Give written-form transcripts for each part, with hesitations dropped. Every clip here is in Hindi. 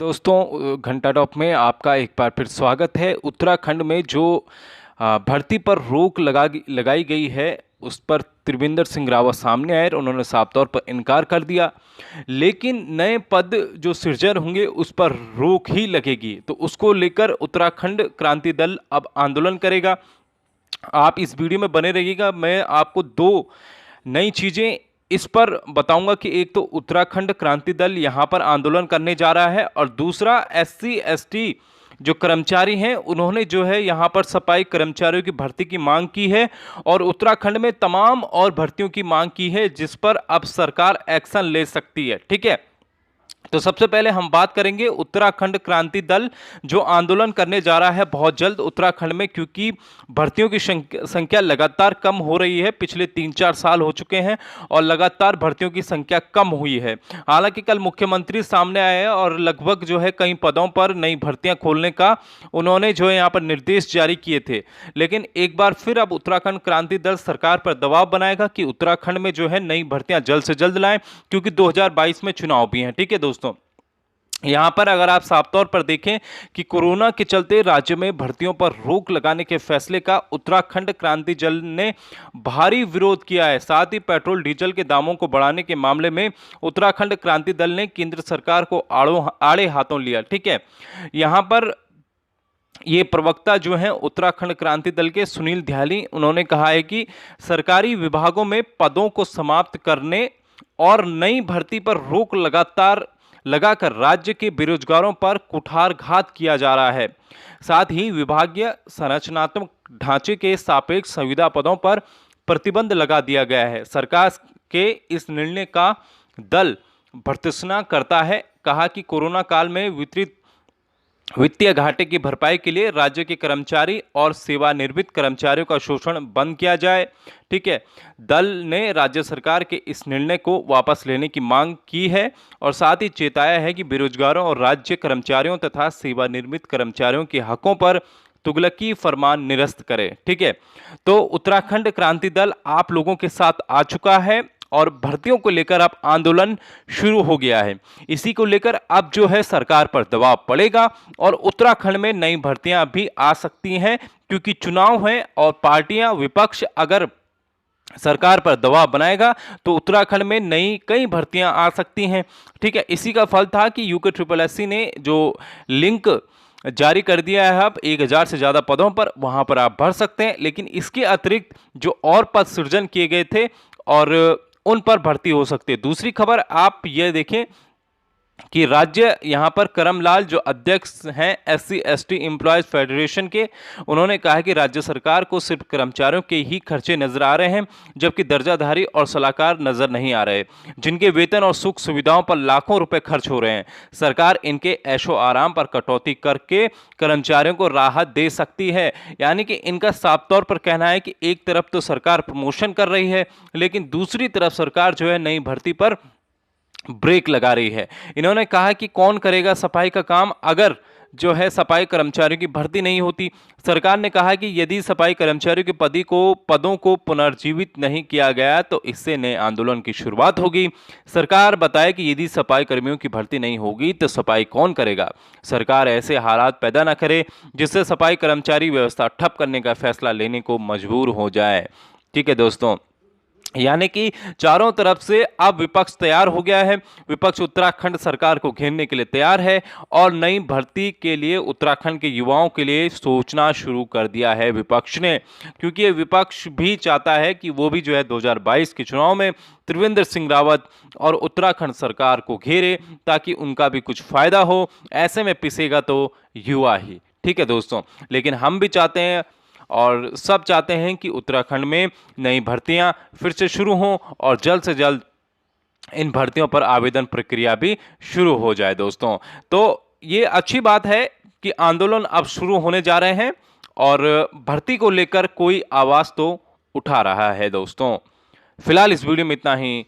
दोस्तों घंटा टॉप में आपका एक बार फिर स्वागत है। उत्तराखंड में जो भर्ती पर रोक लगाई गई है उस पर त्रिवेंद्र सिंह रावत सामने आए और उन्होंने साफ तौर पर इनकार कर दिया। लेकिन नए पद जो सृजन होंगे उस पर रोक ही लगेगी, तो उसको लेकर उत्तराखंड क्रांति दल अब आंदोलन करेगा। आप इस वीडियो में बने रहिएगा। मैं आपको दो नई चीज़ें इस पर बताऊंगा कि एक तो उत्तराखंड क्रांति दल यहां पर आंदोलन करने जा रहा है और दूसरा एससी एसटी जो कर्मचारी हैं उन्होंने जो है यहां पर सफाई कर्मचारियों की भर्ती की मांग की है और उत्तराखंड में तमाम और भर्तियों की मांग की है जिस पर अब सरकार एक्शन ले सकती है। ठीक है, तो सबसे पहले हम बात करेंगे उत्तराखंड क्रांति दल जो आंदोलन करने जा रहा है बहुत जल्द उत्तराखंड में, क्योंकि भर्तियों की संख्या लगातार कम हो रही है। पिछले 3-4 साल हो चुके हैं और लगातार भर्तियों की संख्या कम हुई है। हालांकि कल मुख्यमंत्री सामने आए और लगभग जो है कई पदों पर नई भर्तियां खोलने का उन्होंने जो है यहाँ पर निर्देश जारी किए थे। लेकिन एक बार फिर अब उत्तराखंड क्रांति दल सरकार पर दबाव बनाएगा कि उत्तराखंड में जो है नई भर्तियां जल्द से जल्द लाएं, क्योंकि 2022 में चुनाव भी हैं। ठीक है दोस्तों, यहां पर अगर आप साफ तौर पर देखें कि कोरोना के चलते राज्य में भर्तियों पर रोक लगाने के फैसले का उत्तराखंड क्रांति दल ने भारी विरोध किया है। साथ ही पेट्रोल डीजल के दामों को बढ़ाने के मामले में उत्तराखंड क्रांति दल ने केंद्र सरकार को आड़े हाथों लिया। ठीक है, यहां पर ये प्रवक्ता जो हैं उत्तराखंड क्रांति दल के सुनील ध्याली, उन्होंने कहा है कि सरकारी विभागों में पदों को समाप्त करने और नई भर्ती पर रोक लगाकर राज्य के बेरोजगारों पर कुठारघात किया जा रहा है। साथ ही विभागीय संरचनात्मक ढांचे के सापेक्ष संविदा पदों पर प्रतिबंध लगा दिया गया है। सरकार के इस निर्णय का दल भर्त्सना करता है। कहा कि कोरोना काल में वितरित वित्तीय घाटे की भरपाई के लिए राज्य के कर्मचारी और सेवानिवृत्त कर्मचारियों का शोषण बंद किया जाए। ठीक है, दल ने राज्य सरकार के इस निर्णय को वापस लेने की मांग की है और साथ ही चेताया है कि बेरोजगारों और राज्य कर्मचारियों तथा सेवानिवृत्त कर्मचारियों के हकों पर तुगलकी फरमान निरस्त करे। ठीक है, तो उत्तराखंड क्रांति दल आप लोगों के साथ आ चुका है और भर्तियों को लेकर अब आंदोलन शुरू हो गया है। इसी को लेकर अब जो है सरकार पर दबाव पड़ेगा और उत्तराखंड में नई भर्तियां भी आ सकती हैं, क्योंकि चुनाव है और पार्टियां विपक्ष अगर सरकार पर दबाव बनाएगा तो उत्तराखंड में नई कई भर्तियां आ सकती हैं। ठीक है, इसी का फल था कि UKSSC ने जो लिंक जारी कर दिया है अब 1000 से ज़्यादा पदों पर, वहां पर आप भर सकते हैं। लेकिन इसके अतिरिक्त जो और पद सृजन किए गए थे और उन पर भर्ती हो सकती है। दूसरी खबर आप ये देखें कि राज्य यहां पर करमलाल जो अध्यक्ष हैं SC ST एम्प्लॉयज फेडरेशन के, उन्होंने कहा कि राज्य सरकार को सिर्फ कर्मचारियों के ही खर्चे नजर आ रहे हैं, जबकि दर्जाधारी और सलाहकार नजर नहीं आ रहे, जिनके वेतन और सुख सुविधाओं पर लाखों रुपए खर्च हो रहे हैं। सरकार इनके ऐशो आराम पर कटौती करके कर्मचारियों को राहत दे सकती है। यानी कि इनका साफ तौर पर कहना है कि एक तरफ तो सरकार प्रमोशन कर रही है, लेकिन दूसरी तरफ सरकार जो है नई भर्ती पर ब्रेक लगा रही है। इन्होंने कहा कि कौन करेगा सफाई का काम अगर जो है सफाई कर्मचारियों की भर्ती नहीं होती। सरकार ने कहा कि यदि सफाई कर्मचारियों के पदों को पुनर्जीवित नहीं किया गया तो इससे नए आंदोलन की शुरुआत होगी। सरकार बताए कि यदि सफाई कर्मियों की भर्ती नहीं होगी तो सफाई कौन करेगा। सरकार ऐसे हालात पैदा न करे जिससे सफाई कर्मचारी व्यवस्था ठप करने का फैसला लेने को मजबूर हो जाए। ठीक है दोस्तों, यानी कि चारों तरफ से अब विपक्ष तैयार हो गया है। विपक्ष उत्तराखंड सरकार को घेरने के लिए तैयार है और नई भर्ती के लिए उत्तराखंड के युवाओं के लिए सोचना शुरू कर दिया है विपक्ष ने, क्योंकि ये विपक्ष भी चाहता है कि वो भी जो है 2022 के चुनाव में त्रिवेंद्र सिंह रावत और उत्तराखंड सरकार को घेरे ताकि उनका भी कुछ फायदा हो। ऐसे में पिसेगा तो युवा ही। ठीक है दोस्तों, लेकिन हम भी चाहते हैं और सब चाहते हैं कि उत्तराखंड में नई भर्तियां फिर से शुरू हों और जल्द से जल्द इन भर्तियों पर आवेदन प्रक्रिया भी शुरू हो जाए। दोस्तों, तो ये अच्छी बात है कि आंदोलन अब शुरू होने जा रहे हैं और भर्ती को लेकर कोई आवाज तो उठा रहा है। दोस्तों, फिलहाल इस वीडियो में इतना ही।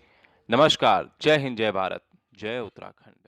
नमस्कार, जय हिंद, जय भारत, जय उत्तराखंड।